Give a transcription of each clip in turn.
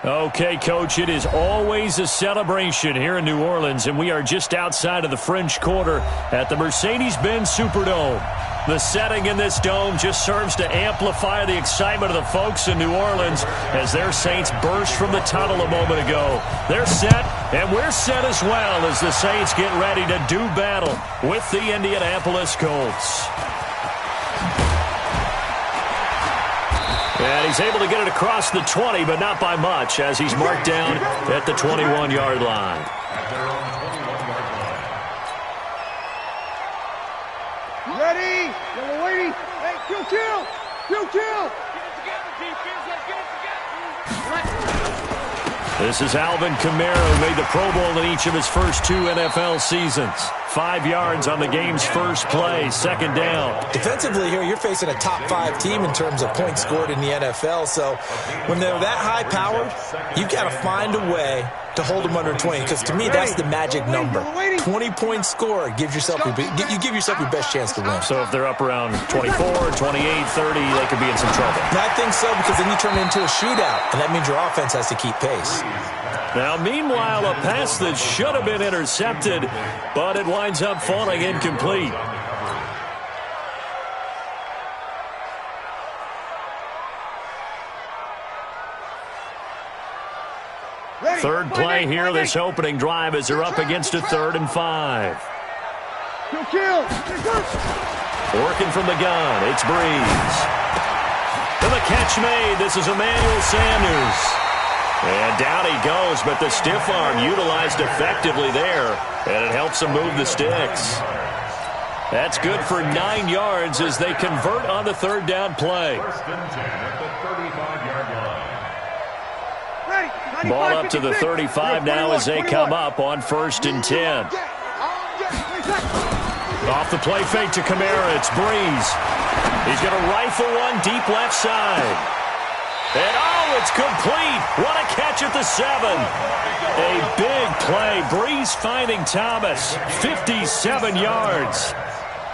Okay, Coach, it is always a celebration here in New Orleans, and we are just outside of the French Quarter at the Mercedes-Benz Superdome. The setting in this dome just serves to amplify the excitement of the folks in New Orleans as their Saints burst from the tunnel a moment ago. They're set, and we're set as well as the Saints get ready to do battle with the Indianapolis Colts. And he's able to get it across the 20, but not by much, as he's marked down at the 21-yard line. Ready? We're waiting. Hey, kill. Get it together, defense. Let's get it together. This is Alvin Kamara, who made the Pro Bowl in each of his first 2 NFL seasons. 5 yards on the game's first play, second down. Defensively here, you're facing a top 5 team in terms of points scored in the NFL. So when they're that high powered, you've got to find a way to hold them under 20, because to me that's the magic number. 20-point score gives yourself you give yourself your best chance to win. So if they're up around 24, 28, 30, they could be in some trouble. And I think so, because then you turn it into a shootout, and that means your offense has to keep pace. Now, meanwhile, a pass that should have been intercepted, but it winds up falling incomplete. Third play here, this opening drive, as they're up against a 3rd and 5. Kill. Working from the gun, it's Breeze. And the catch made. This is Emmanuel Sanders. And down he goes, but the stiff arm utilized effectively there, and it helps him move the sticks. That's good for 9 yards as they convert on the 3rd down play. Ball up to the 35 now as they come up on 1st and 10. Off the play fake to Kamara, it's Breeze. He's going to rifle one deep left side. And oh, it's complete. What a catch at the 7. A big play. Breeze finding Thomas. 57 yards.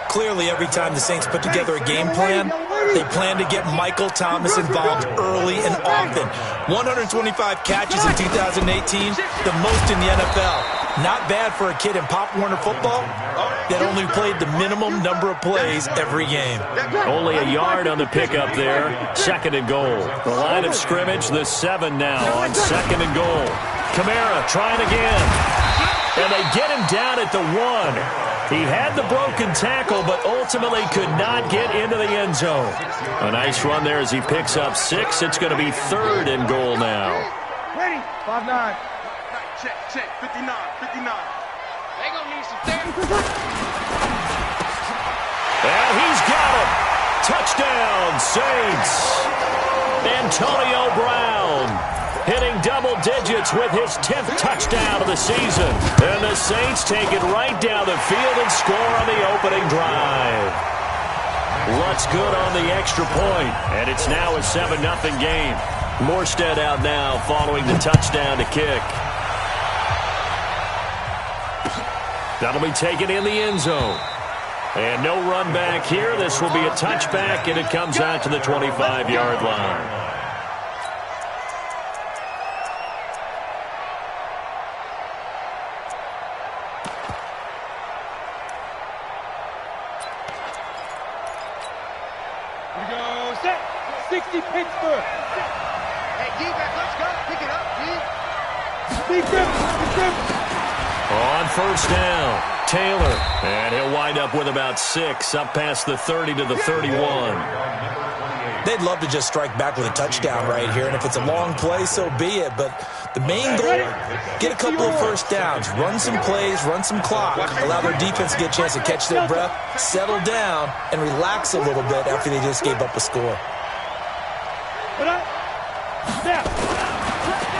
Clearly, every time the Saints put together a game plan, they plan to get Michael Thomas involved early and often. 125 catches in 2018, the most in the NFL. Not bad for a kid in Pop Warner football that only played the minimum number of plays every game. Only a yard on the pickup there. 2nd and goal. The line of scrimmage, the 7 now on 2nd and goal. Kamara trying again. And they get him down at the 1. He had the broken tackle, but ultimately could not get into the end zone. A nice run there as he picks up 6. It's going to be 3rd and goal now. Ready? 5-9. Check. 59. They gonna need some therapy. And he's got him. Touchdown, Saints. Antonio Brown hitting double digits with his 10th touchdown of the season. And the Saints take it right down the field and score on the opening drive. What's good on the extra point, and it's now a 7-0 game. Morstead out now following the touchdown to kick. That'll be taken in the end zone. And no run back here. This will be a touchback, and it comes out to the 25-yard line. Here we go. Set. 60 Pittsburgh. Hey, defense, let's go. Pick it up, Defense. On 1st down, Taylor. And he'll wind up with about 6, up past the 30 to the 31. They'd love to just strike back with a touchdown right here, and if it's a long play, so be it. But the main goal, get a couple of 1st downs, run some plays, run some clock, allow their defense to get a chance to catch their breath, settle down, and relax a little bit after they just gave up a score.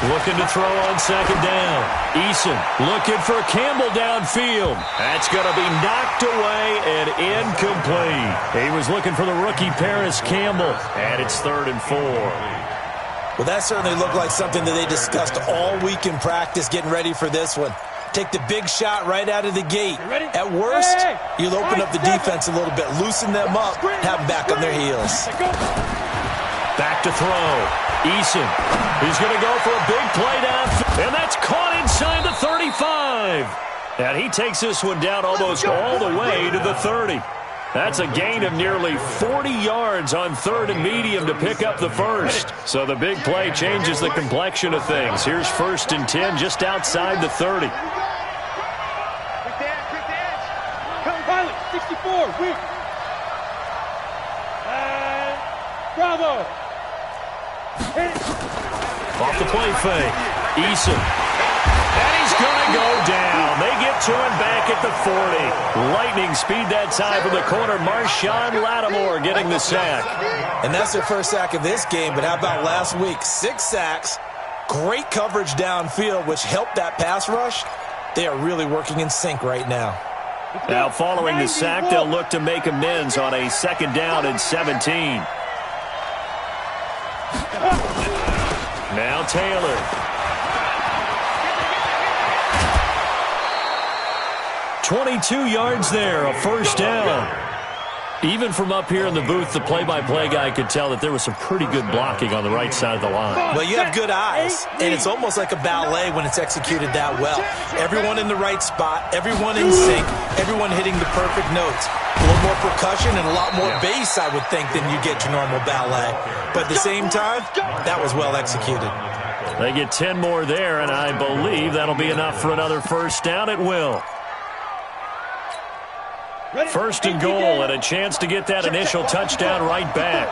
Looking to throw on 2nd down. Eason looking for Campbell downfield. That's going to be knocked away and incomplete. He was looking for the rookie Paris Campbell, and it's 3rd and 4. Well, that certainly looked like something that they discussed all week in practice getting ready for this one. Take the big shot right out of the gate. At worst, you'll open up the defense a little bit, loosen them up, have them back on their heels. Back to throw. Eason, he's going to go for a big play down, and that's caught inside the 35. And he takes this one down almost all the way to the 30. That's a gain of nearly 40 yards on 3rd and medium to pick up the first. So the big play changes the complexion of things. Here's 1st and 10 just outside the 30. Quick the edge. Come, pilot, 64, win. And Bravo. Off the play fake. Eason. And he's going to go down. They get to him back at the 40. Lightning speed that time from the corner. Marshawn Lattimore getting the sack. And that's their first sack of this game, but how about last week? 6 sacks, great coverage downfield, which helped that pass rush. They are really working in sync right now. Now following the sack, they'll look to make amends on a 2nd down and 17. Now Taylor. 22 yards there, a 1st down. Even from up here in the booth, the play-by-play guy could tell that there was some pretty good blocking on the right side of the line. Well, you have good eyes, and it's almost like a ballet when it's executed that well. Everyone in the right spot, everyone in sync, everyone hitting the perfect notes. A little more percussion and a lot more bass, I would think, than you get your normal ballet. But at the same time, that was well executed. They get 10 more there, and I believe that'll be enough for another 1st down. It will. 1st and goal, and a chance to get that initial touchdown right back.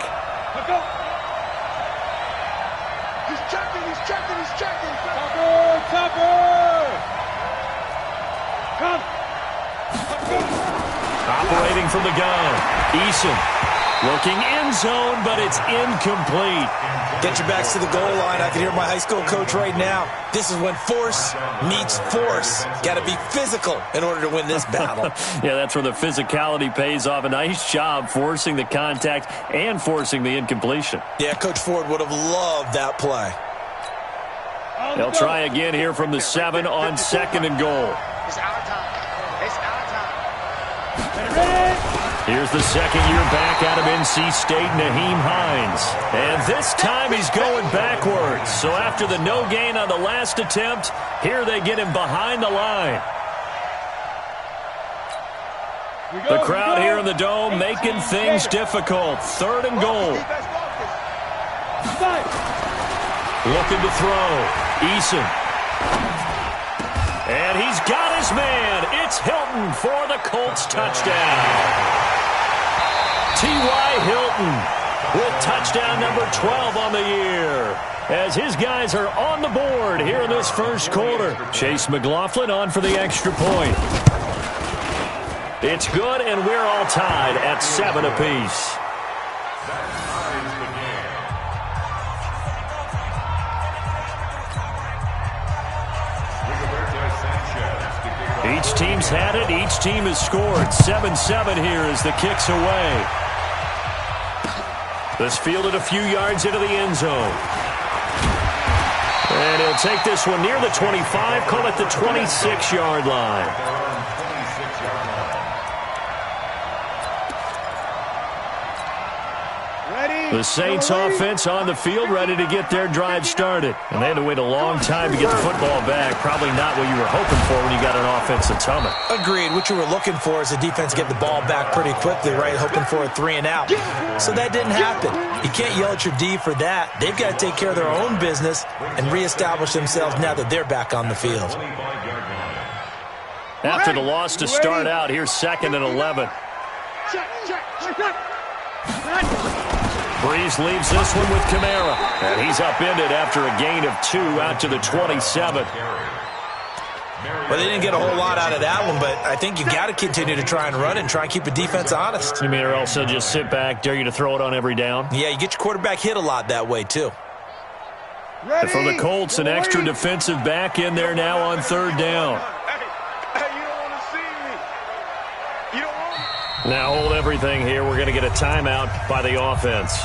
He's checking. Topper! Come! Operating from the gun. Eason looking end zone, but it's incomplete. Get your backs to the goal line. I can hear my high school coach right now. This is when force meets force. Got to be physical in order to win this battle. Yeah, that's where the physicality pays off. A nice job forcing the contact and forcing the incompletion. Yeah, Coach Ford would have loved that play. They'll try again here from the 7 on 2nd and goal. It's our time. Here's the 2nd-year back out of NC State, Naheem Hines. And this time he's going backwards. So after the no gain on the last attempt, here they get him behind the line. The crowd here in the Dome making things difficult. 3rd and goal. Looking to throw. Eason. And he's got his man. It's Hilton for the Colts touchdown. T.Y. Hilton with touchdown number 12 on the year. As his guys are on the board here in this 1st quarter. Chase McLaughlin on for the extra point. It's good, and we're all tied at 7 apiece. Each team's had it. Each team has scored. 7-7 here as the kick's away. This fielded a few yards into the end zone. And he'll take this one near the 25, call it the 26-yard line. The Saints offense on the field, ready to get their drive started. And they had to wait a long time to get the football back. Probably not what you were hoping for when you got an offense that's humming. Agreed. What you were looking for is the defense get the ball back pretty quickly, right? Hoping for a 3 and out. So that didn't happen. You can't yell at your D for that. They've got to take care of their own business and reestablish themselves now that they're back on the field. After the loss to start out, here's 2nd and 11. Breeze leaves this one with Kamara. And he's upended after a gain of 2 out to the 27. Well, they didn't get a whole lot out of that one, but I think you got to continue to try and run and try and keep the defense honest. You mean, or else they'll just sit back, dare you to throw it on every down? Yeah, you get your quarterback hit a lot that way, too. And for the Colts, an extra defensive back in there now on 3rd down. Hey, you don't want to see me. You don't want me. Now hold everything here. We're going to get a timeout by the offense.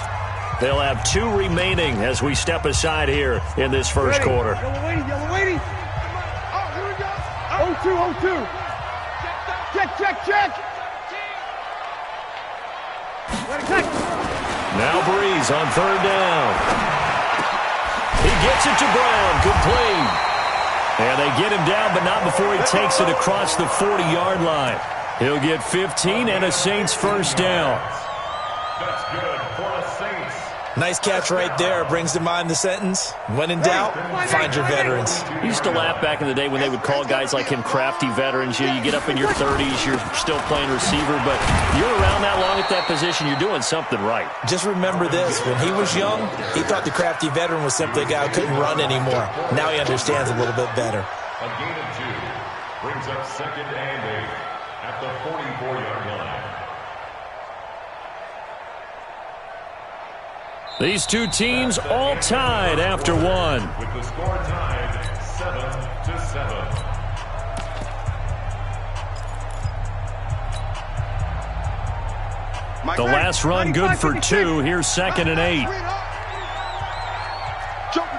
They'll have 2 remaining as we step aside here in this 1st quarter. Yellow waiting. Oh, here we go. 0-2. Check. Now Breeze on 3rd down. gets it to Brown, complete. And they get him down, but not before he takes it across the 40-yard line. He'll get 15 and a Saints first down. That's good for the Saints. Nice catch right there. Brings to mind the sentence, when in doubt, find your veterans. I used to laugh back in the day when they would call guys like him crafty veterans. You get up in your 30s, you're still playing receiver, but you're around that long at that position, you're doing something right. Just remember this. When he was young, he thought the crafty veteran was simply a guy who couldn't run anymore. Now he understands a little bit better. A gain of 2 brings up 2nd and 8 at the 44-yard line. These two teams all tied after one. With the score tied 7-7. The last run good for 2. Here's 2nd and 8. Joker.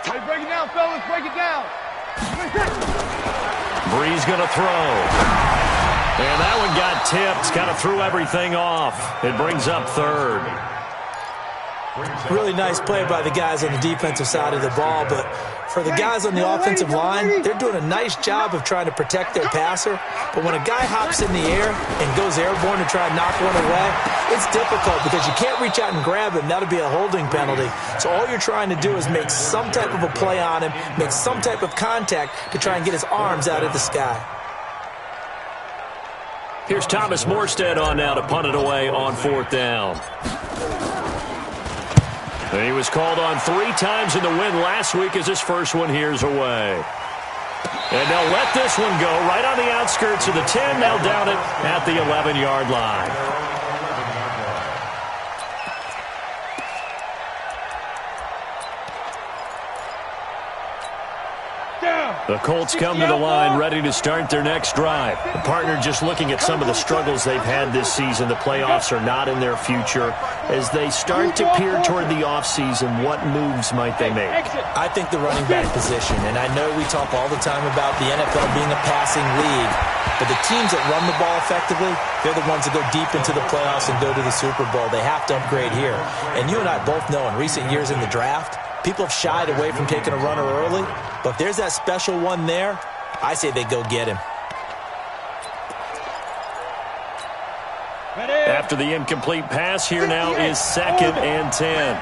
Hey, break it down, fellas. Break it down. Breeze going to throw. And that one got tipped. Kind of threw everything off. It brings up 3rd. Really nice play by the guys on the defensive side of the ball, but for the guys on the offensive line, they're doing a nice job of trying to protect their passer. But when a guy hops in the air and goes airborne to try and knock one away, it's difficult because you can't reach out and grab him. That'll be a holding penalty. So all you're trying to do is make some type of a play on him, make some type of contact to try and get his arms out of the sky. Here's Thomas Morstead on now to punt it away on 4th down. And he was called on 3 times in the win last week as his first one here's away. And they'll let this one go right on the outskirts of the 10. They'll down it at the 11-yard line. The Colts come to the line ready to start their next drive. The partner just looking at some of the struggles they've had this season. The playoffs are not in their future. As they start to peer toward the offseason, what moves might they make? I think the running back position, and I know we talk all the time about the NFL being a passing league, but the teams that run the ball effectively, they're the ones that go deep into the playoffs and go to the Super Bowl. They have to upgrade here. And you and I both know in recent years in the draft, people have shied away from taking a runner early, but if there's that special one there, I say they go get him. After the incomplete pass, here now is 2nd and 10.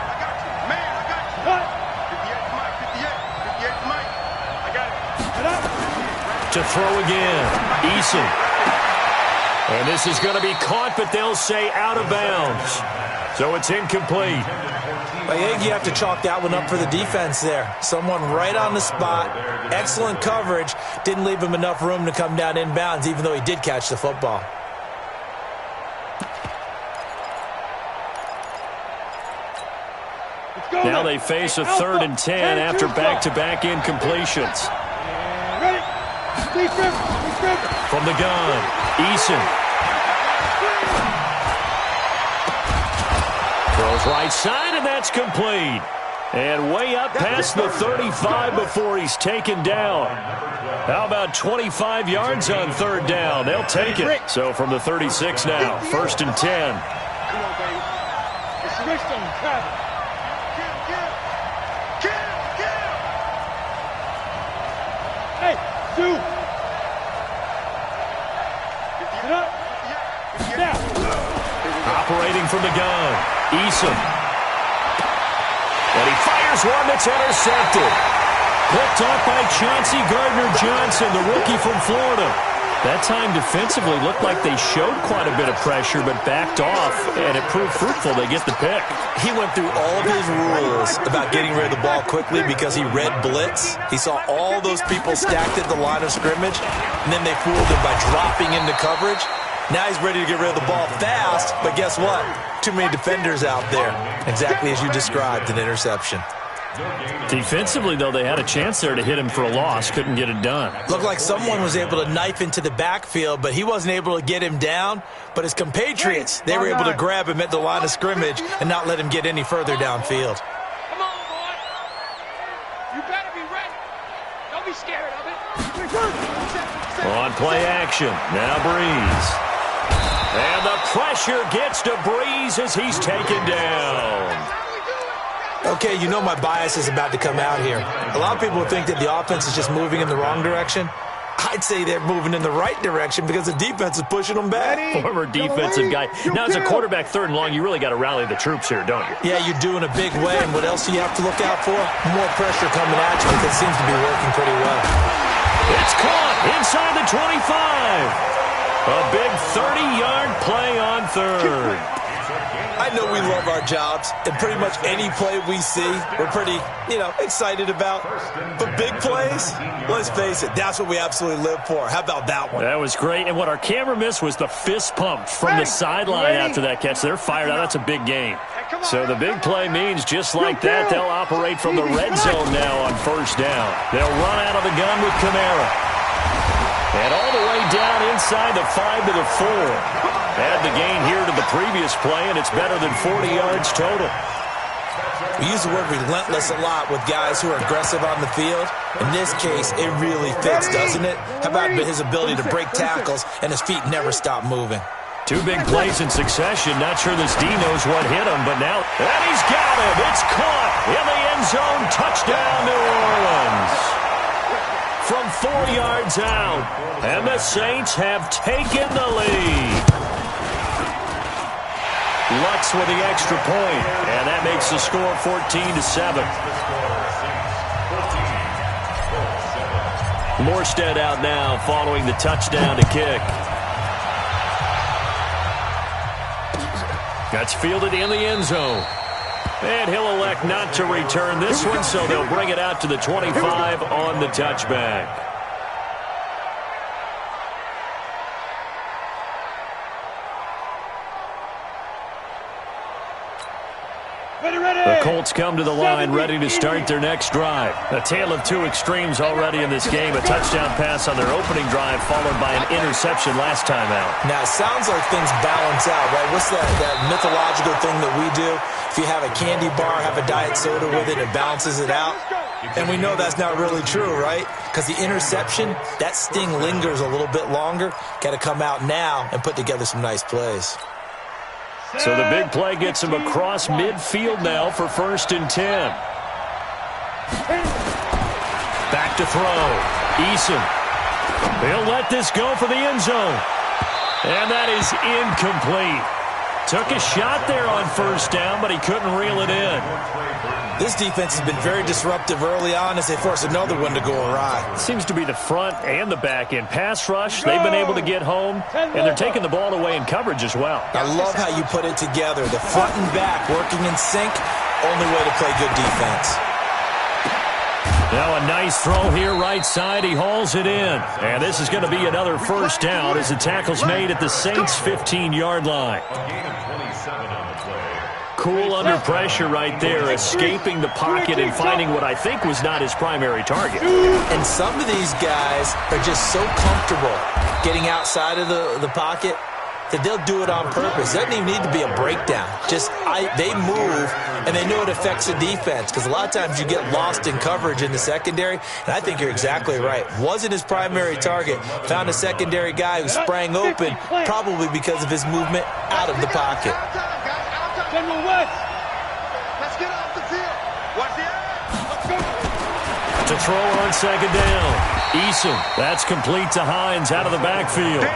To throw again, Eason. And this is going to be caught, but they'll say out of bounds. So it's incomplete. I think you have to chalk that one up for the defense there. Someone right on the spot, excellent coverage, didn't leave him enough room to come down inbounds, even though he did catch the football. Now they face a 3rd and 10 after back-to-back incompletions. From the gun, Eason. Throws right side, and that's complete. And way up past the 35 before he's taken down. How about 25 yards on 3rd down? They'll take it. So from the 36 now, 1st and 10. Come on, baby. It's switched on Travis. Hey, Sue. Get up. Down. Operating from the gun, Eason. And he fires one that's intercepted. Picked off by Chauncey Gardner-Johnson, the rookie from Florida. That time defensively looked like they showed quite a bit of pressure, but backed off, and it proved fruitful. They get the pick. He went through all of his rules about getting rid of the ball quickly because he read blitz. He saw all those people stacked at the line of scrimmage, and then they fooled him by dropping into coverage. Now he's ready to get rid of the ball fast, but guess what? Too many defenders out there. Exactly as you described, an interception. Defensively, though, they had a chance there to hit him for a loss. Couldn't get it done. Looked like someone was able to knife into the backfield, but he wasn't able to get him down. But his compatriots, they were able to grab him at the line of scrimmage and not let him get any further downfield. Come on, boy. You better be ready. Don't be scared of it. On play action, now Breeze. And the pressure gets to Breeze as he's taken down. Okay, you know my bias is about to come out here. A lot of people think that the offense is just moving in the wrong direction. I'd say they're moving in the right direction because the defense is pushing them back. Former defensive guy. Now, as a quarterback 3rd and long, you really got to rally the troops here, don't you? Yeah, you're doing a big way, and what else do you have to look out for? More pressure coming at you because it seems to be working pretty well. It's caught inside the 25. A big 30-yard play on 3rd. I know we love our jobs, and pretty much any play we see, we're pretty, excited about. But big plays, let's face it, that's what we absolutely live for. How about that one? That was great, and what our camera missed was the fist pump from the sideline after that catch. They're fired out. That's a big game. So the big play means just like that, they'll operate from the red zone now on 1st down. They'll run out of the gun with Kamara. And all the way down inside the 5 to the 4. Add the gain here to the previous play, and it's better than 40 yards total. We use the word relentless a lot with guys who are aggressive on the field. In this case, it really fits, doesn't it? How about his ability to break tackles and his feet never stop moving? 2 big plays in succession. Not sure this D knows what hit him, but now, and he's got him. It's caught in the end zone. Touchdown, New Orleans. From 4 yards out, and the Saints have taken the lead. Lutz with the extra point, and that makes the score 14-7. Morstead out now following the touchdown to kick. That's fielded in the end zone. And he'll elect not to return this one, so they'll bring it out to the 25 on the touchback. The Colts come to the line ready to start their next drive. A tale of 2 extremes already in this game. A touchdown pass on their opening drive followed by an interception last time out. Now, it sounds like things balance out, right? What's that mythological thing that we do? If you have a candy bar, have a diet soda with it, it balances it out. And we know that's not really true, right? Because the interception, that sting lingers a little bit longer. Got to come out now and put together some nice plays. So the big play gets him across midfield now for 1st and 10. Back to throw. Eason. He'll let this go for the end zone. And that is incomplete. Took a shot there on 1st down, but he couldn't reel it in. This defense has been very disruptive early on as they force another one to go awry. Seems to be the front and the back end. Pass rush, they've been able to get home, and they're taking the ball away in coverage as well. I love how you put it together. The front and back working in sync, only way to play good defense. Now a nice throw here right side. He hauls it in. And this is going to be another 1st down as the tackle's made at the Saints' 15-yard line. Cool under pressure right there, escaping the pocket and finding what I think was not his primary target. And some of these guys are just so comfortable getting outside of the pocket that they'll do it on purpose. It doesn't even need to be a breakdown. They move, and they know it affects the defense because a lot of times you get lost in coverage in the secondary, and I think you're exactly right. Wasn't his primary target. Found a secondary guy who sprang open, probably because of his movement out of the pocket. General West. Let's get off the field. Watch the Let's go. To throw on 2nd down. Eason. That's complete to Hines out of the backfield.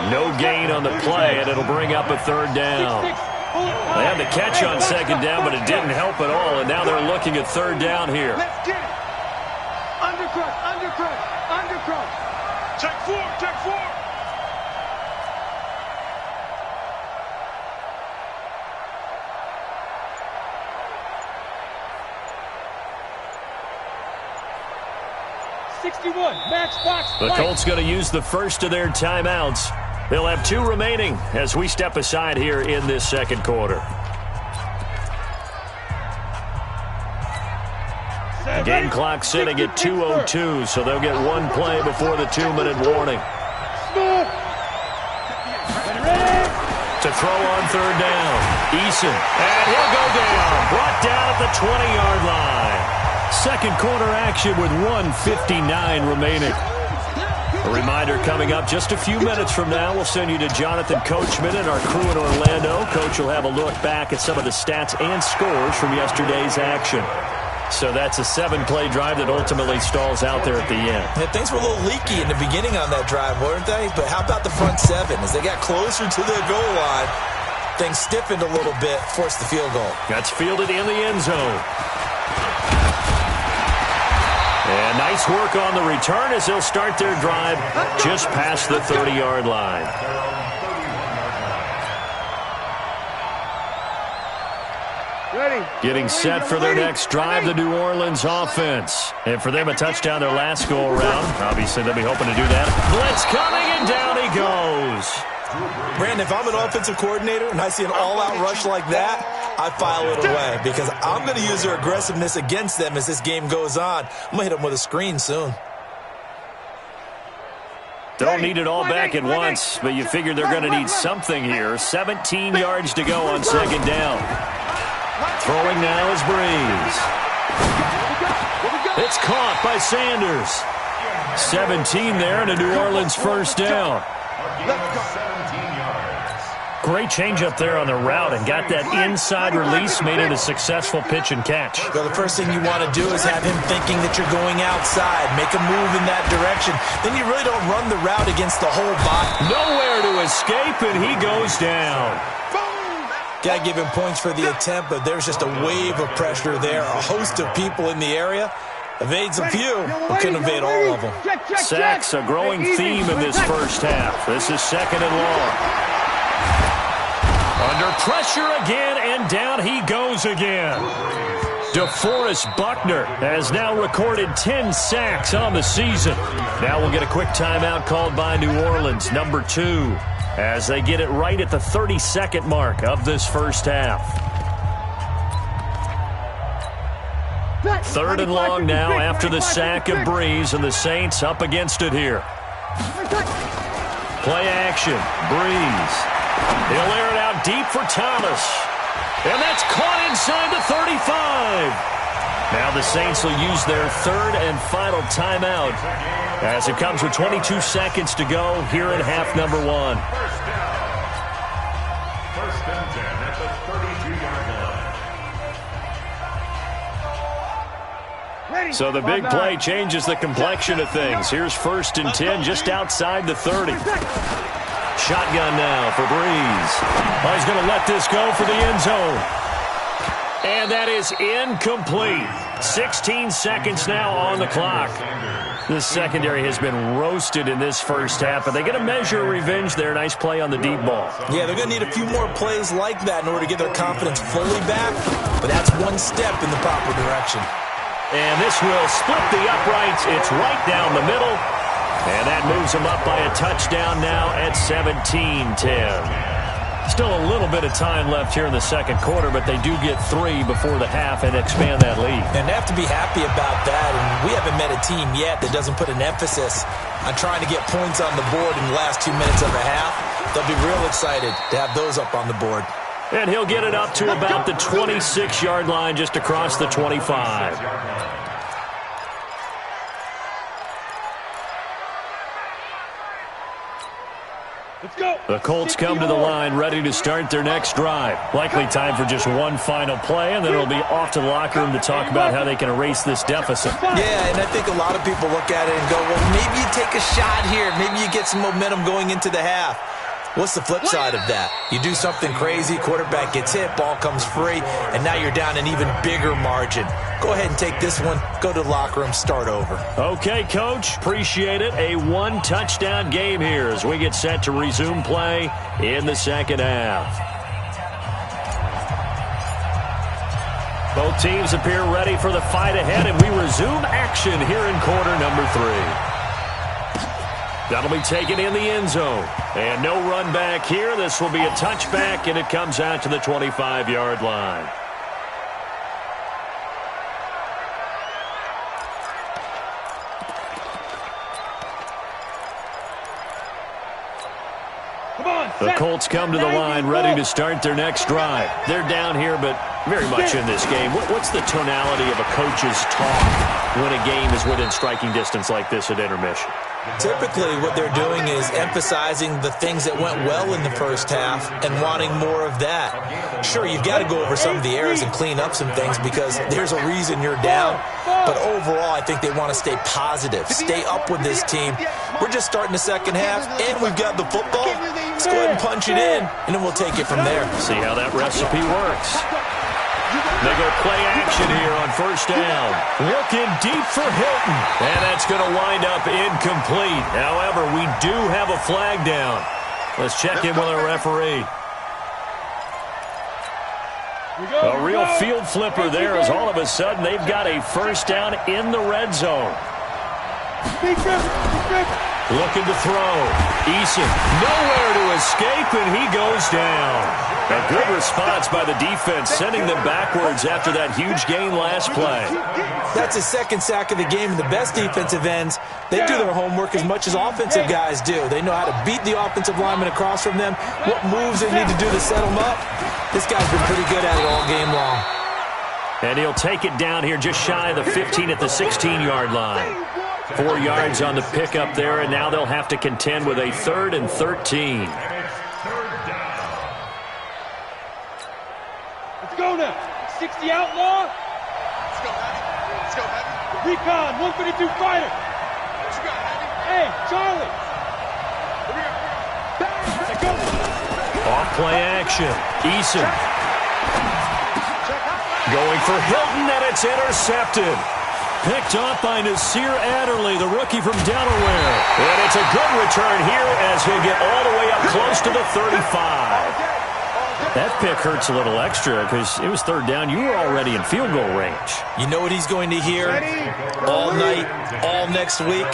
No gain on the play, and it'll bring up a 3rd down. They had the catch on 2nd down, but it didn't help at all, and now they're looking at 3rd down here. Let's get it. Undercrush, undercrush, undercrush. Check 4, check 4. The Colts going to use the first of their timeouts. They'll have 2 remaining as we step aside here in this 2nd quarter. Game clock sitting at 2:02, so they'll get 1 play before the 2-minute warning. To throw on 3rd down. Eason. And he'll go down. Brought down at the 20-yard line. 2nd quarter action with 1:59 remaining. A reminder coming up just a few minutes from now, we'll send you to Jonathan Coachman and our crew in Orlando. Coach will have a look back at some of the stats and scores from yesterday's action. So that's a 7-play drive that ultimately stalls out there at the end. Yeah, things were a little leaky in the beginning on that drive, weren't they? But how about the front 7? As they got closer to the goal line, things stiffened a little bit, forced the field goal. That's fielded in the end zone. And nice work on the return as they'll start their drive just past the 30-yard line. Ready. Getting set for their next drive, the New Orleans offense. And for them, a touchdown their last go-around. Obviously, they'll be hoping to do that. Blitz coming, and down he goes. Brandon, if I'm an offensive coordinator and I see an all-out rush like that, I file it away because I'm going to use their aggressiveness against them as this game goes on. I'm going to hit them with a screen soon. Don't need it all back at once, but you figure they're going to need something here. 17 yards to go on second down. Throwing now is Breeze. It's caught by Sanders. 17 there and a New Orleans first down. Great change up there on the route and got that inside release, made it a successful pitch and catch. Well, the first thing you want to do is have him thinking that you're going outside, make a move in that direction. Then you really don't run the route against the whole body. Nowhere to escape, and he goes down. Got to give him points for the attempt, but there's just a wave of pressure there. A host of people in the area. Evades a few, but couldn't evade all of them. Sacks, a growing theme in this first half. This is second and long. Under pressure again, and down he goes again. DeForest Buckner has now recorded 10 sacks on the season. Now we'll get a quick timeout called by New Orleans, number 2, as they get it right at the 30-second mark of this first half. Third and long now after the sack of Breeze, and the Saints up against it here. Play action, Breeze. He'll air it out deep for Thomas. And that's caught inside the 35. Now the Saints will use their third and final timeout as it comes with 22 seconds to go here in half number 1. First and 10 at the 32-yard line. So the big play changes the complexion of things. Here's first and 10 just outside the 30. Shotgun now for Breeze. Oh, he's going to let this go for the end zone. And that is incomplete. 16 seconds now on the clock. This secondary has been roasted in this first half, but they get a measure of revenge there. Nice play on the deep ball. Yeah, they're going to need a few more plays like that in order to get their confidence fully back, but that's one step in the proper direction. And this will split the uprights. It's right down the middle. And that moves them up by a touchdown now at 17-10. Still a little bit of time left here in the second quarter, but they do get 3 before the half and expand that lead. And they have to be happy about that. And we haven't met a team yet that doesn't put an emphasis on trying to get points on the board in the last 2 minutes of a half. They'll be real excited to have those up on the board. And he'll get it up to about the 26-yard line, just across the 25. Let's go. The Colts come to the line ready to start their next drive. Likely time for just one final play, and then it'll be off to the locker room to talk about how they can erase this deficit. Yeah, and I think a lot of people look at it and go, well, maybe you take a shot here. Maybe you get some momentum going into the half. What's the flip side of that? You do something crazy, quarterback gets hit, ball comes free, and now you're down an even bigger margin. Go ahead and take this one, go to the locker room, start over. Okay, Coach, appreciate it. A one-touchdown game here as we get set to resume play in the second half. Both teams appear ready for the fight ahead, and we resume action here in quarter number 3. That'll be taken in the end zone. And no run back here. This will be a touchback, and it comes out to the 25-yard line. The Colts come to the line ready to start their next drive. They're down here, but very much in this game. What's the tonality of a coach's talk when a game is within striking distance like this at intermission? Typically, what they're doing is emphasizing the things that went well in the first half and wanting more of that. Sure, you've got to go over some of the errors and clean up some things because there's a reason you're down. But overall, I think they want to stay positive, stay up with this team. We're just starting the second half, and we've got the football. Let's go ahead and punch it in, and then we'll take it from there. See how that recipe works. They go play action here on first down. Looking deep for Hilton. And that's going to wind up incomplete. However, we do have a flag down. Let's check in with our referee. A real field flipper there as all of a sudden they've got a first down in the red zone. Looking to throw. Eason nowhere to escape, and he goes down. A good response by the defense, sending them backwards after that huge gain last play. That's his second sack of the game, and the best defensive ends, they do their homework as much as offensive guys do. They know how to beat the offensive lineman across from them, what moves they need to do to set them up. This guy's been pretty good at it all game long. And he'll take it down here just shy of the 15 at the 16-yard line. 4 yards on the pickup there, and now they'll have to contend with a 3rd and 13. Let's go now. 60 outlaw. Let's go, Heavy. Let's go, Heavy. Recon, 152 fighter. What you got, Heavy? Hey, Charlie. Let's go. Off play action. Eason. Going for Hilton, and it's intercepted. Picked off by Nasir Adderley, the rookie from Delaware. And it's a good return here as he'll get all the way up close to the 35. That pick hurts a little extra because it was 3rd down. You were already in field goal range. You know what he's going to hear all night, all next week?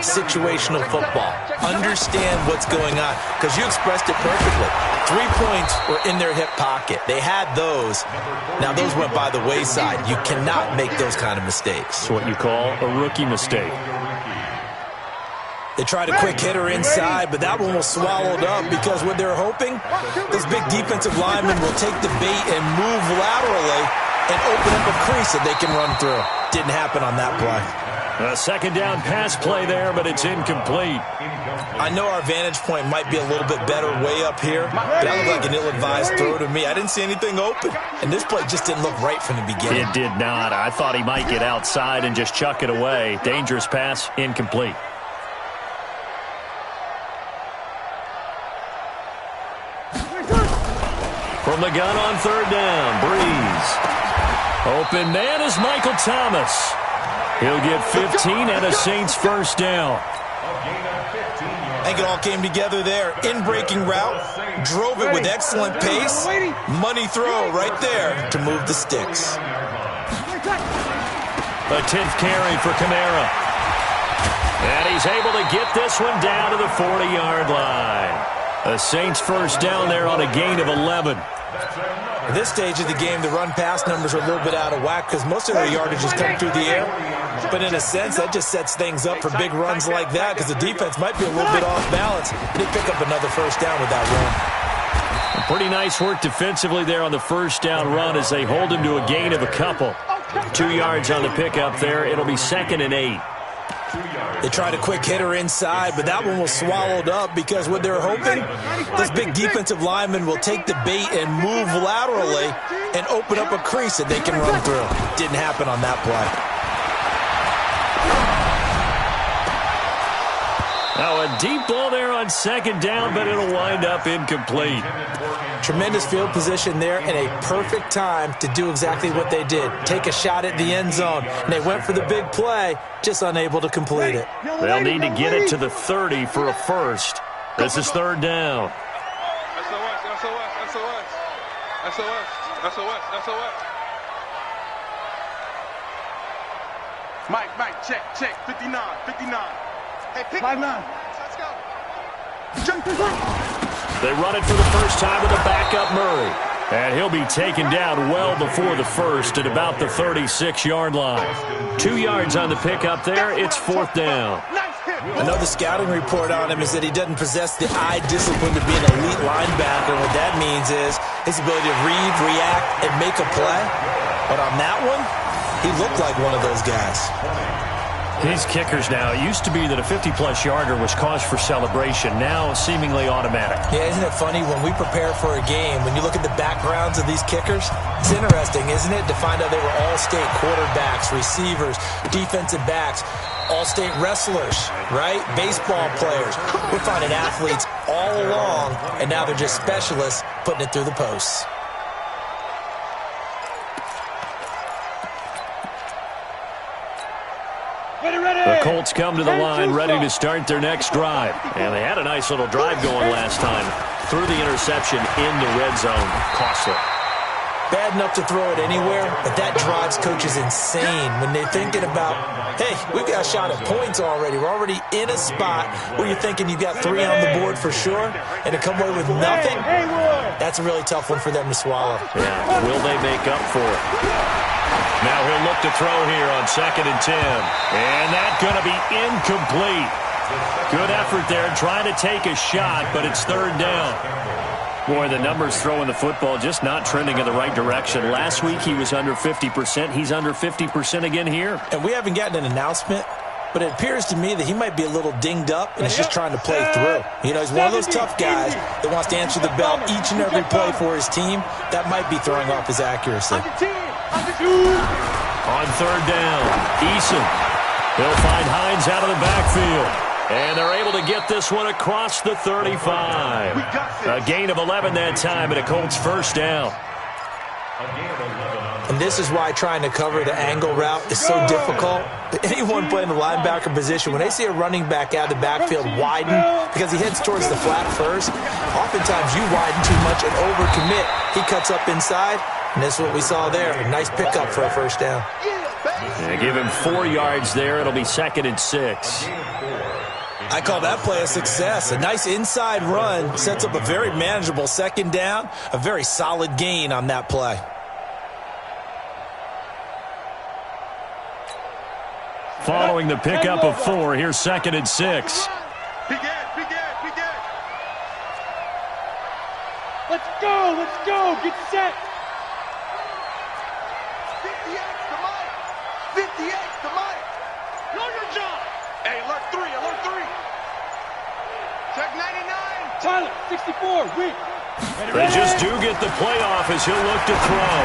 Situational football. Understand what's going on because you expressed it perfectly. 3 points were in their hip pocket. They had those. Now, those went by the wayside. You cannot make those kind of mistakes. It's what you call a rookie mistake. They tried a quick hitter inside, but that one was swallowed up because what they're hoping, those big defensive linemen will take the bait and move laterally and open up a crease that they can run through. Didn't happen on that play. A 2nd down pass play there, but it's incomplete. I know our vantage point might be a little bit better way up here, but that looked like an ill-advised throw to me. I didn't see anything open, and this play just didn't look right from the beginning. It did not. I thought he might get outside and just chuck it away. Dangerous pass, incomplete. From the gun on 3rd down, Breeze. Open man is Michael Thomas. He'll get 15 and a Saints first down. I think it all came together there. In-breaking route, drove it with excellent pace. Money throw right there to move the sticks. A 10th carry for Kamara. And he's able to get this one down to the 40-yard line. The Saints first down there on a gain of 11. At this stage of the game, the run-pass numbers are a little bit out of whack because most of their yardage has come through the air. But in a sense, that just sets things up for big runs like that because the defense might be a little bit off balance. They pick up another first down with that run. Pretty nice work defensively there on the first down run as they hold him to a gain of a couple. 2 yards on the pickup there. It'll be 2nd and 8. They tried a quick hitter inside, but that one was swallowed up because what they're hoping, this big defensive lineman will take the bait and move laterally and open up a crease that they can run through. Didn't happen on that play. Now a deep ball there on 2nd down, but it'll wind up incomplete. Tremendous field position there and a perfect time to do exactly what they did. Take a shot at the end zone. And they went for the big play, just unable to complete it. They'll need to get it to the 30 for a first. This is 3rd down. SOS, SOS, SOS. SOS, SOS, SOS. Mike, check. 59. Hey, pick 5-9. Let's go. They run it for the first time with a backup Murray. And he'll be taken down well before the first at about the 36-yard line. 2 yards on the pickup there. It's 4th down. I know the scouting report on him is that he doesn't possess the eye discipline to be an elite linebacker. What that means is his ability to read, react, and make a play. But on that one, he looked like one of those guys. These kickers now, it used to be that a 50-plus yarder was cause for celebration. Now, seemingly automatic. Yeah, isn't it funny when we prepare for a game, when you look at the backgrounds of these kickers, it's interesting, isn't it, to find out they were all-state quarterbacks, receivers, defensive backs, all-state wrestlers, right? Baseball players. We're finding athletes all along, and now they're just specialists putting it through the posts. The Colts come to the line ready to start their next drive. And they had a nice little drive going last time. Threw the interception in the red zone. Costly. Bad enough to throw it anywhere, but that drives coaches insane when they're thinking about, hey, we've got a shot at points already. We're already in a spot where you're thinking you've got 3 on the board for sure, and to come away with nothing, that's a really tough one for them to swallow. Yeah, will they make up for it? Now he'll look to throw here on 2nd and 10. And that's going to be incomplete. Good effort there trying to take a shot, but it's 3rd down. Boy, the numbers throwing the football just not trending in the right direction. Last week he was under 50%. He's under 50% again here. And we haven't gotten an announcement, but it appears to me that he might be a little dinged up and is just trying to play through. You know, he's one of those tough guys that wants to answer the bell each and every play for his team. That might be throwing off his accuracy. On 3rd down, Eason. He'll find Hines out of the backfield. And they're able to get this one across the 35. A gain of 11 that time, and a Colts 1st down. And this is why trying to cover the angle route is so difficult. Anyone playing the linebacker position, when they see a running back out of the backfield widen because he heads towards the flat first, oftentimes you widen too much and overcommit. He cuts up inside, and this is what we saw there. A nice pickup for a 1st down. They give him 4 yards there. It'll be 2nd and 6. I call that play a success. A nice inside run sets up a very manageable 2nd down. A very solid gain on that play. Following the pickup of 4, here's 2nd and 6. Let's go, get set. 58's the mic. 58's the mic. Know your job. Hey, alert 3. Check 99. Tyler, 64, wait. They just do get the playoff as he'll look to throw.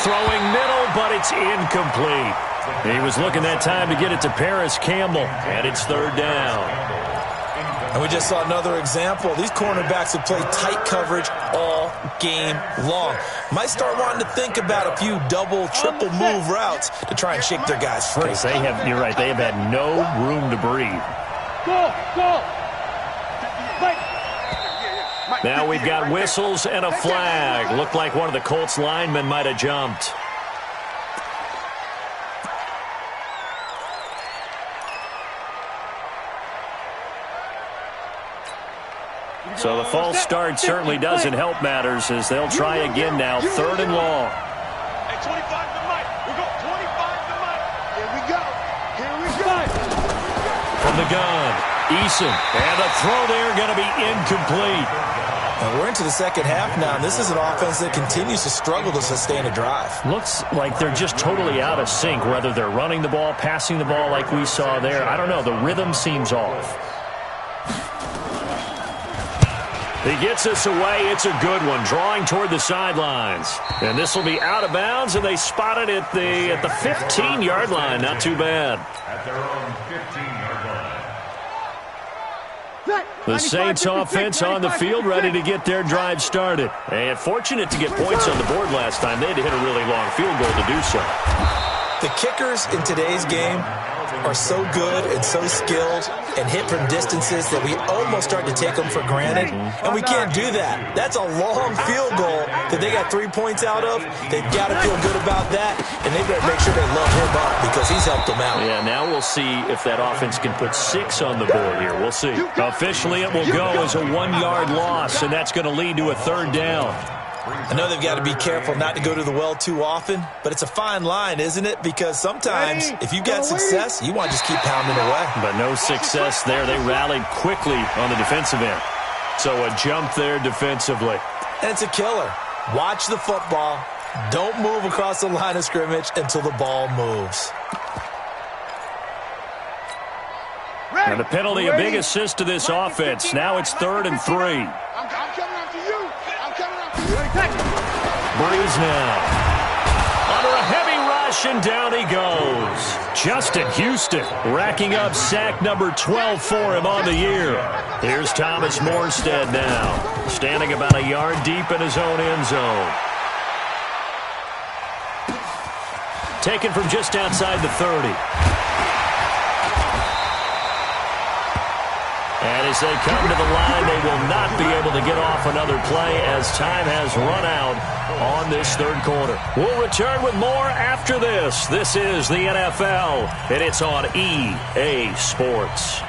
Throwing middle, but it's incomplete. He was looking that time to get it to Paris Campbell, and it's 3rd down. And we just saw another example. These cornerbacks have played tight coverage all game long. Might start wanting to think about a few double, triple move routes to try and shake their guys free. You're right, they have had no room to breathe. Go. Now we've got whistles and a flag. Looked like one of the Colts linemen might have jumped. So the false start certainly doesn't help matters as they'll try again now. 3rd and long. Hey, 25's the mic. We're going 25's the mic. Here we go. From the gun, Eason. And the throw there going to be incomplete. And we're into the 2nd half now, and this is an offense that continues to struggle to sustain a drive. Looks like they're just totally out of sync, whether they're running the ball, passing the ball like we saw there. I don't know. The rhythm seems off. He gets us away. It's a good one, drawing toward the sidelines. And this will be out of bounds, and they spot it at the 15-yard line. Not too bad. At their own 15-yard line. The Saints offense on the field, ready to get their drive started. And fortunate to get points on the board last time. They had to hit a really long field goal to do so. The kickers in today's game are so good and so skilled and hit from distances that we almost start to take them for granted, and we can't do that. That's a long field goal that they got 3 points out of. They've got to feel good about that, and they've got to make sure they love him up because he's helped them out. Yeah, now we'll see if that offense can put 6 on the board here. We'll see. Officially, it will go as a 1-yard loss, and that's going to lead to a 3rd down. I know they've got to be careful not to go to the well too often, but it's a fine line, isn't it? Because sometimes if you've got success, you want to just keep pounding away. But no success there. They rallied quickly on the defensive end. So a jump there defensively. And it's a killer. Watch the football. Don't move across the line of scrimmage until the ball moves. And the penalty, a big assist to this offense. Now it's 3rd and 3. I'm coming after you. I'm coming after you. Breeze now. Under a heavy rush, and down he goes. Justin Houston racking up sack number 12 for him on the year. Here's Thomas Morstead now, standing about a yard deep in his own end zone. Taken from just outside the 30. And as they come to the line, they will not be able to get off another play as time has run out on this 3rd quarter. We'll return with more after this. This is the NFL, and it's on EA Sports.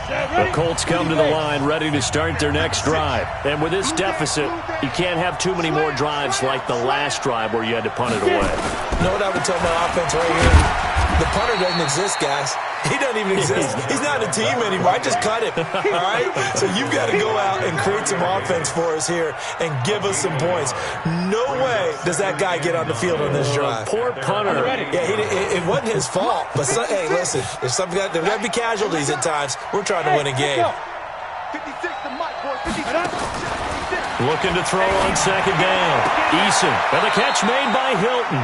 The Colts come to the line ready to start their next drive. And with this deficit, you can't have too many more drives like the last drive where you had to punt it away. You know what I would tell my offense right here? The punter doesn't exist, guys. He doesn't even exist. He's not a team anymore. I just cut him. All right? So you've got to go out and create some offense for us here and give us some points. No way does that guy get on the field on this drive. Poor punter. Yeah, it wasn't his fault. But, hey, listen, there's got to be casualties at times. We're trying to win a game. 56 to Mike, boy. 56. Looking to throw on 2nd down. Eason, and the catch made by Hilton.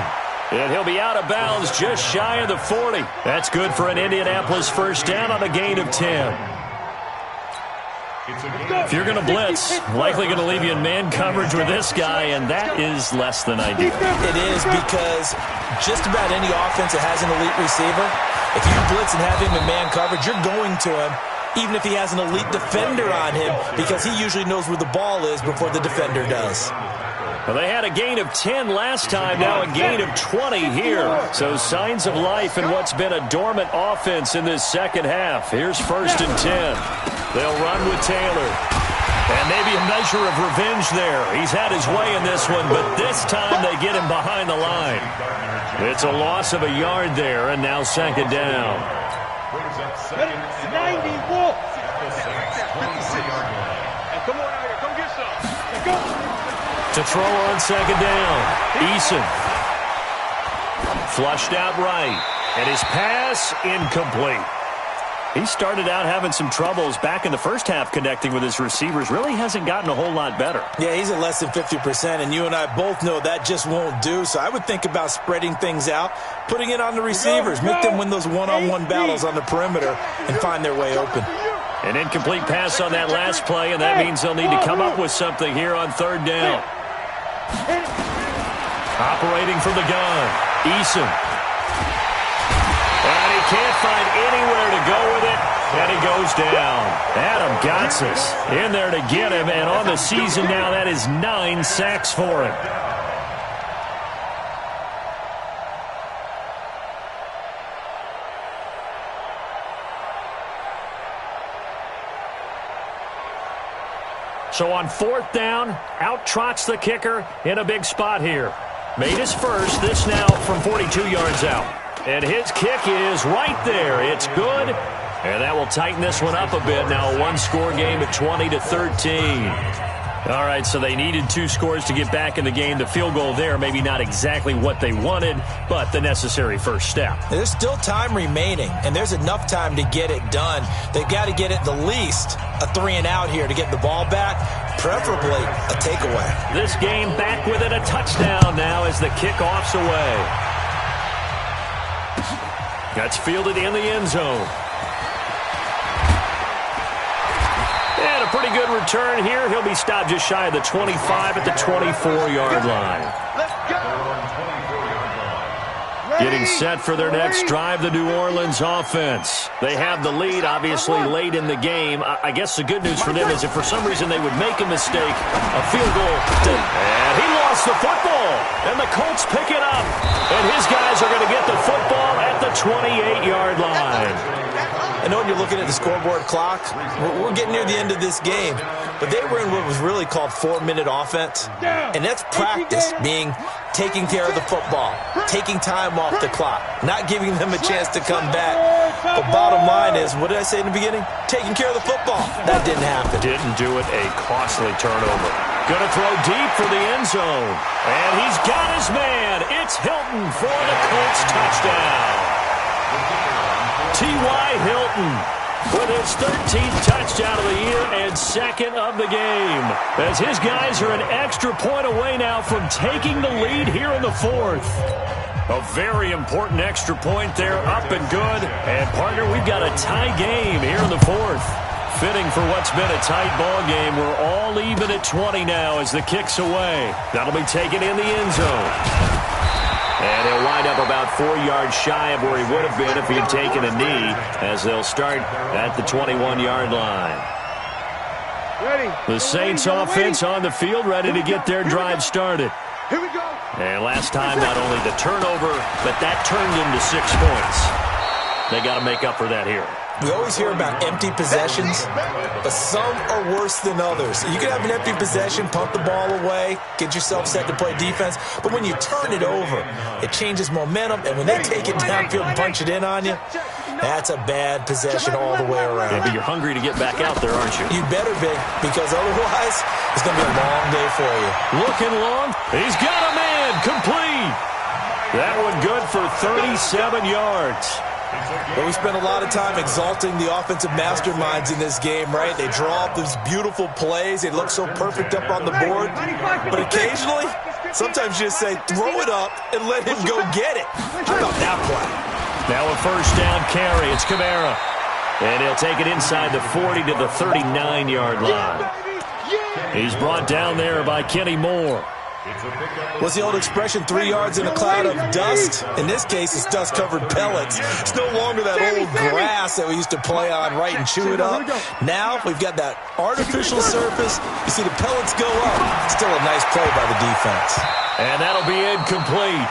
And he'll be out of bounds just shy of the 40. That's good for an Indianapolis 1st down on a gain of 10. If you're going to blitz, likely going to leave you in man coverage with this guy, and that is less than ideal. It is, because just about any offense that has an elite receiver, if you blitz and have him in man coverage, you're going to him, even if he has an elite defender on him, because he usually knows where the ball is before the defender does. Well, they had a gain of 10 last time, now a gain of 20 here. So signs of life in what's been a dormant offense in this 2nd half. Here's 1st and 10. They'll run with Taylor. And maybe a measure of revenge there. He's had his way in this one, but this time they get him behind the line. It's a loss of a yard there, and now 2nd down. 90, Wolf. Come on out here. Come get some. Let's go. To throw on 2nd down. Eason. Flushed out right. And his pass incomplete. He started out having some troubles back in the 1st half connecting with his receivers. Really hasn't gotten a whole lot better. Yeah, he's at less than 50%, and you and I both know that just won't do. So I would think about spreading things out, putting it on the receivers, make them win those one-on-one battles on the perimeter and find their way open. An incomplete pass on that last play, and that means they'll need to come up with something here on 3rd down. Operating from the gun, Eason. And he can't find anywhere to go with it, and he goes down. Adam Gotsis in there to get him, and on the season now, that is 9 sacks for him. So on 4th down, out trots the kicker in a big spot here. Made his first, this now from 42 yards out. And his kick is right there. It's good, and that will tighten this one up a bit. Now a 1-score game at 20-13. All right, so they needed 2 scores to get back in the game. The field goal there, maybe not exactly what they wanted, but the necessary first step. There's still time remaining, and there's enough time to get it done. They've got to get at the least a 3-and-out here to get the ball back, preferably a takeaway. This game back within a touchdown now as the kickoff's away. That's fielded in the end zone. And a pretty good return here. He'll be stopped just shy of the 25 at the 24-yard line. Getting set for their next drive, the New Orleans offense. They have the lead, obviously, late in the game. I guess the good news for them is if for some reason they would make a mistake, a field goal. And he lost the football. And the Colts pick it up. And his guys are going to get the football at the 28-yard line. I know when you're looking at the scoreboard clock, we're getting near the end of this game, but they were in what was really called 4-minute offense, and that's practice, being taking care of the football, taking time off the clock, not giving them a chance to come back. But bottom line is, what did I say in the beginning? Taking care of the football. That didn't happen. Didn't do it. A costly turnover. Going to throw deep for the end zone. And he's got his man. It's Hilton for the Colts touchdown. T.Y. Hilton with his 13th touchdown of the year and second of the game, as his guys are an extra point away now from taking the lead here in the fourth. A very important extra point there, up and good. And, partner, we've got a tie game here in the fourth. Fitting for what's been a tight ball game. We're all even at 20 now as the kick's away. That'll be taken in the end zone. And he'll wind up about 4 yards shy of where he would have been if he had taken a knee, as they'll start at the 21-yard line. The Saints offense on the field, ready to get their drive started. Here we go. And last time, not only the turnover, but that turned into 6 points. They got to make up for that here. We always hear about empty possessions, but some are worse than others. You can have an empty possession, pump the ball away, get yourself set to play defense, but when you turn it over, it changes momentum, and when they take it downfield and punch it in on you, that's a bad possession all the way around. Yeah, but you're hungry to get back out there, aren't you? You better be, because otherwise, it's going to be a long day for you. Looking long. He's got a man. Complete. That one good for 37 yards. But we spend a lot of time exalting the offensive masterminds in this game, right? They draw up these beautiful plays. They look so perfect up on the board. But occasionally, sometimes you just say, throw it up and let him go get it. How about that play? Now a first down carry. It's Kamara. And he'll take it inside the 40 to the 39-yard line. He's brought down there by Kenny Moore. What's the old expression, 3 yards in a cloud of dust? In this case, it's dust-covered pellets. It's no longer that old grass that we used to play on, right, and chew it up. Now we've got that artificial surface. You see the pellets go up. Still a nice play by the defense. And that'll be incomplete.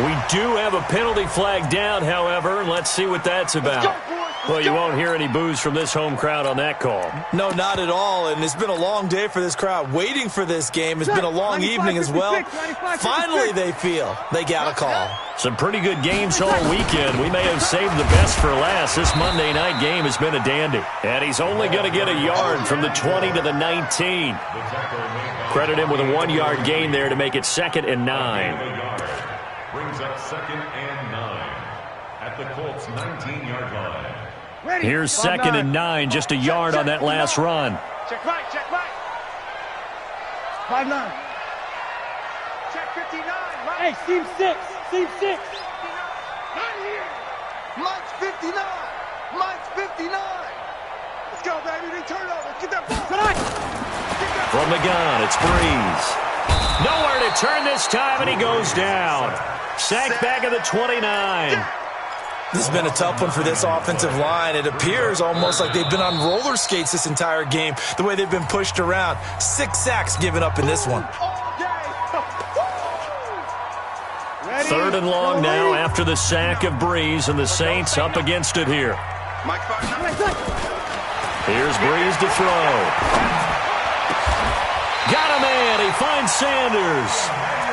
We do have a penalty flag down, however. Let's see what that's about. Well, you won't hear any boos from this home crowd on that call. No, not at all, and it's been a long day for this crowd. Waiting for this game. It's been a long evening as well. Finally, they feel they got a call. Some pretty good games all weekend. We may have saved the best for last. This Monday night game has been a dandy. And he's only going to get a yard from the 20 to the 19. Credit him with a 1-yard gain there to make it 2nd and 9. Brings up 2nd and 9 at the Colts 19-yard line. Here's 2nd and 9, just a yard on that last run. Check right, check right. 5-9. Check 59. Right. Hey, seam 6. Seam 6. Not here. Mike's 59. Mike's 59. Let's go, baby. They turn over. Get that ball. Tonight. From the gun, it's Breeze. Nowhere to turn this time, and he goes down. Sacked back at the 29. This has been a tough one for this offensive line. It appears almost like they've been on roller skates this entire game, the way they've been pushed around. 6 sacks given up in this one. 3rd and long now after the sack of Breeze, and the Saints up against it here. Here's Breeze to throw. Got a man. He finds Sanders.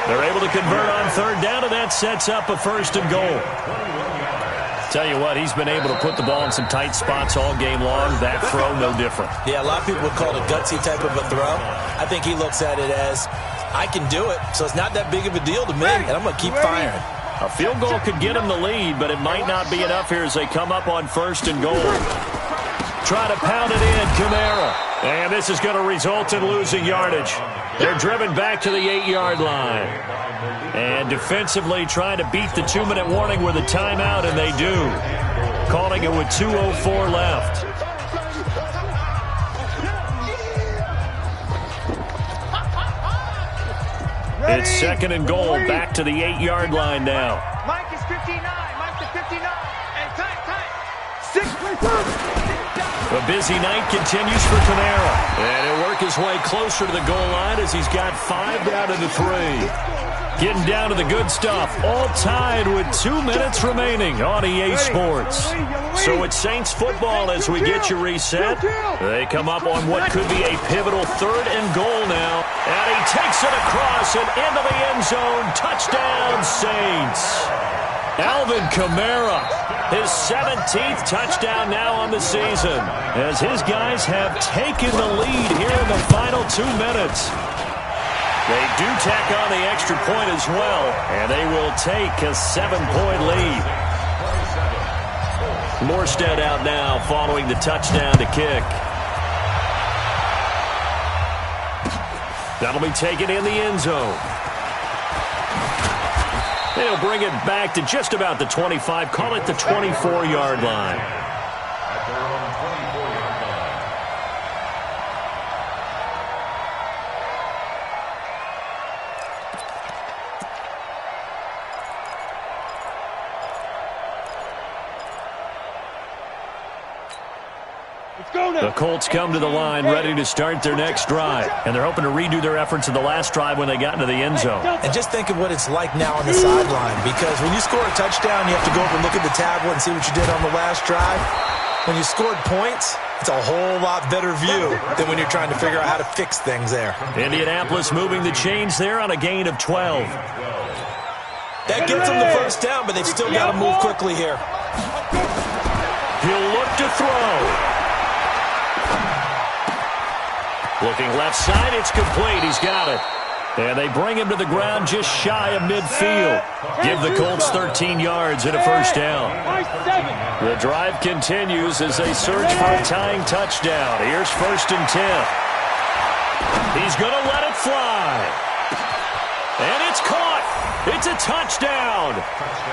They're able to convert on 3rd down, and that sets up a 1st and goal. Tell you what, he's been able to put the ball in some tight spots all game long. That throw, no different. Yeah, a lot of people would call it a gutsy type of a throw. I think he looks at it as, I can do it, so it's not that big of a deal to me, and I'm going to keep firing. A field goal could get him the lead, but it might not be enough here as they come up on 1st and goal. Try to pound it in, Kamara. And this is going to result in losing yardage. They're driven back to the 8-yard line. And defensively trying to beat the 2-minute warning with a timeout, and they do. Calling it with 2:04 left. It's 2nd and goal, back to the 8-yard line now. Mike is 59. Mike's the 59. And time. 6. A busy night continues for Kamara. And he'll work his way closer to the goal line as he's got 5 down to the 3. Getting down to the good stuff. All tied with 2 minutes remaining on EA Sports. So it's Saints football as we get you reset. They come up on what could be a pivotal 3rd and goal now. And he takes it across and into the end zone. Touchdown, Saints. Alvin Kamara, his 17th touchdown now on the season, as his guys have taken the lead here in the final 2 minutes. They do tack on the extra point as well, and they will take a 7-point lead. Morstead out now following the touchdown to kick. That'll be taken in the end zone. They'll bring it back to just about the 25, call it the 24-yard line. At their own 24-yard line. The Colts come to the line ready to start their next drive, and they're hoping to redo their efforts in the last drive when they got into the end zone. And just think of what it's like now on the sideline, because when you score a touchdown, you have to go over and look at the tablet and see what you did on the last drive. When you scored points, it's a whole lot better view than when you're trying to figure out how to fix things there. Indianapolis moving the chains there on a gain of 12. That gets them the first down, but they've still got to move quickly here. He'll look to throw. Looking left side, it's complete. He's got it. And they bring him to the ground just shy of midfield. Give the Colts 13 yards and a first down. The drive continues as they search for a tying touchdown. Here's 1st and 10. He's going to let it fly. And it's caught. It's a touchdown.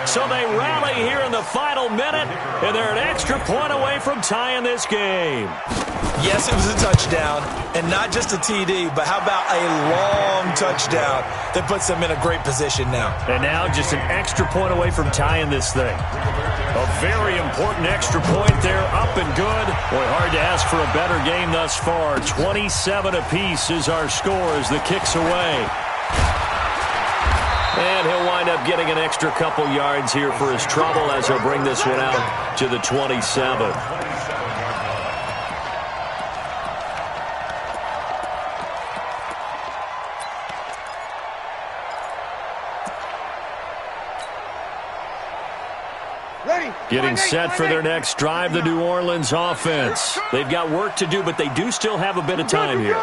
So they rally here in the final minute, and they're an extra point away from tying this game. Yes, it was a touchdown, and not just a TD, but how about a long touchdown that puts them in a great position now. And now just an extra point away from tying this thing. A very important extra point there, up and good. Boy, hard to ask for a better game thus far. 27 apiece is our score as the kick's away. And he'll wind up getting an extra couple yards here for his trouble as he'll bring this one out to the 27. Getting set for their next drive, the New Orleans offense. They've got work to do, but they do still have a bit of time here.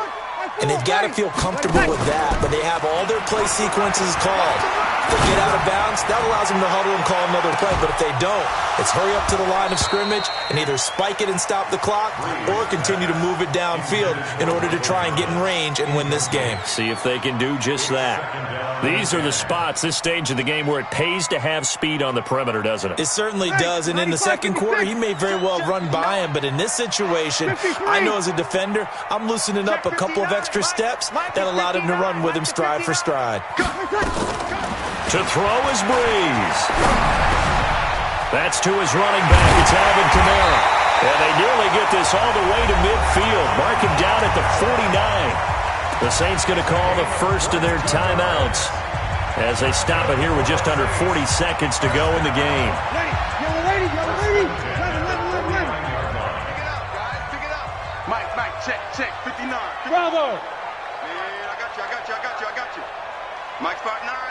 And they've got to feel comfortable with that, but they have all their play sequences called. If they get out of bounds, that allows them to huddle and call another play. But if they don't, it's hurry up to the line of scrimmage and either spike it and stop the clock or continue to move it downfield in order to try and get in range and win this game. See if they can do just that. These are the spots, this stage of the game, where it pays to have speed on the perimeter, doesn't it? It certainly does, and in the second quarter, he may very well run by him, but in this situation, I know as a defender, I'm loosening up a couple of extra steps that allowed him to run with him stride for stride. To throw is Breeze. That's to his running back. It's Alvin Kamara. And they nearly get this all the way to midfield. Mark him down at the 49. The Saints going to call the first of their timeouts as they stop it here with just under 40 seconds to go in the game. Ready. Pick it up. Mike, check, 59. Bravo. Man, I got you. Mike's 5'9",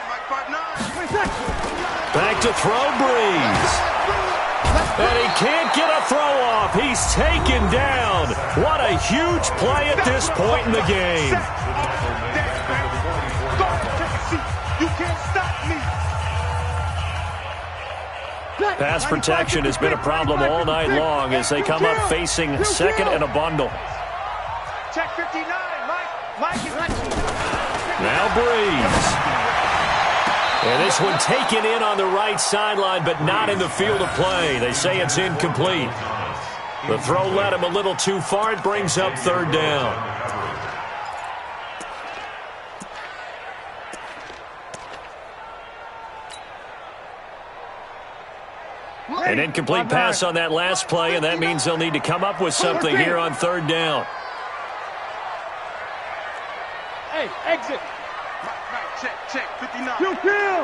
Back to throw, Breeze. And he can't get a throw off. He's taken down. What a huge play at this point in the game. You can't stop me. Pass protection has been a problem all night long as they come up facing second and a bundle. Check 59, Mike. Now Breeze. And this one taken in on the right sideline, but not in the field of play. They say it's incomplete. The throw led him a little too far. It brings up third down. An incomplete pass on that last play, and that means they'll need to come up with something here on third down. Hey, exit. Check, 59. Kill.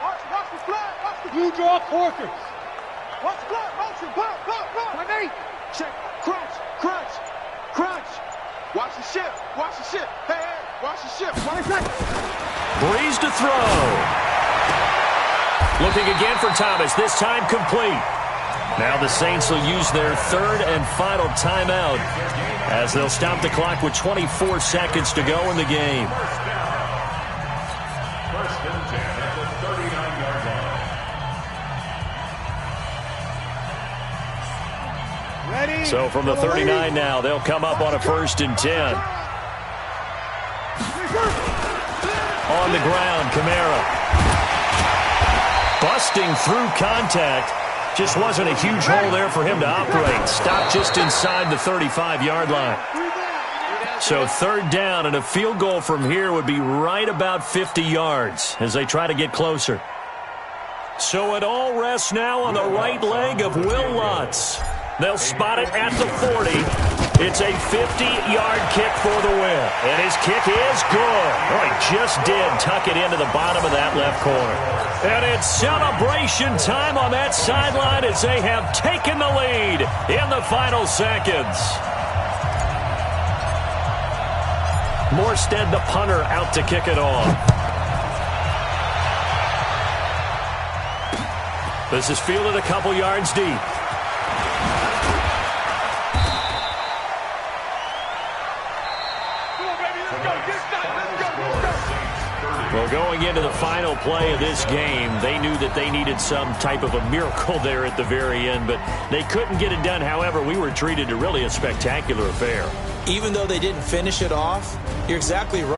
Watch the flag. You draw quarters. Watch the flag. Motion. Block. My mate. Check. Crunch. Watch the ship. Hey. Watch the ship. Breeze to throw. Looking again for Thomas. This time complete. Now the Saints will use their third and final timeout as they'll stop the clock with 24 seconds to go in the game. So from the 39 now, they'll come up on a 1st and 10. On the ground, Kamara. Busting through contact. Just wasn't a huge hole there for him to operate. Stopped just inside the 35-yard line. So 3rd down, and a field goal from here would be right about 50 yards as they try to get closer. So it all rests now on the right leg of Will Lutz. They'll spot it at the 40. It's a 50-yard kick for the win. And his kick is good. Oh, he just did tuck it into the bottom of that left corner. And it's celebration time on that sideline as they have taken the lead in the final seconds. Morstead, the punter, out to kick it off. This is fielded a couple yards deep. Well, going into the final play of this game, they knew that they needed some type of a miracle there at the very end, but they couldn't get it done. However, we were treated to really a spectacular affair. Even though they didn't finish it off, you're exactly right.